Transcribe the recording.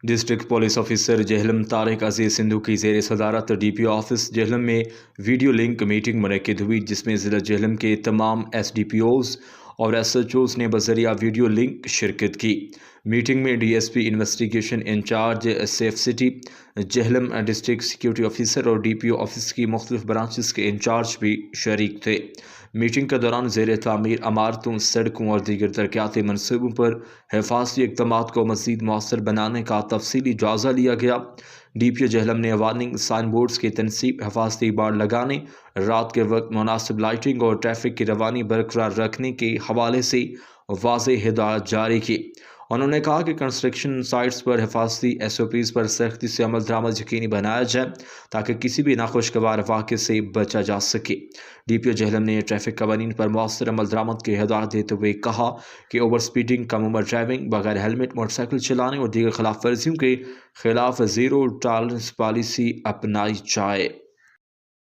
District police officer Jhelum Tariq Aziz Sandhu کی زیر صدارت D P O office Jhelum میں ویڈیو لنک میٹنگ منعقد ہوئی، جس میں ضلع جہلم کے تمام ایس ڈی پی اوز اور ایس ایچ اوز نے بذریعہ ویڈیو لنک شرکت کی۔ میٹنگ میں D S P investigation incharge safe city Jhelum, district security officer اور ڈی پی او آفس کی مختلف برانچز کے انچارج بھی شریک تھے۔ میٹنگ کے دوران زیر تعمیر عمارتوں، سڑکوں اور دیگر ترقیاتی منصوبوں پر حفاظتی اقدامات کو مزید مؤثر بنانے کا تفصیلی جائزہ لیا گیا۔ ڈی پی او جہلم نے وارننگ سائن بورڈز کی تنصیب، حفاظتی بارڈ لگانے، رات کے وقت مناسب لائٹنگ اور ٹریفک کی روانی برقرار رکھنے کے حوالے سے واضح ہدایات جاری کی۔ انہوں نے کہا کہ کنسٹرکشن سائٹس پر حفاظتی ایس او پیز پر سختی سے عمل درآمد یقینی بنایا جائے تاکہ کسی بھی ناخوشگوار واقعے سے بچا جا سکے۔ ڈی پی او جہلم نے ٹریفک قوانین پر مؤثر عمل درآمد کی ہدایت دیتے ہوئے کہا کہ اوور سپیڈنگ، کم عمر ڈرائیونگ، بغیر ہیلمٹ موٹر سائیکل چلانے اور دیگر خلاف ورزیوں کے خلاف زیرو ٹالرنس پالیسی اپنائی جائے۔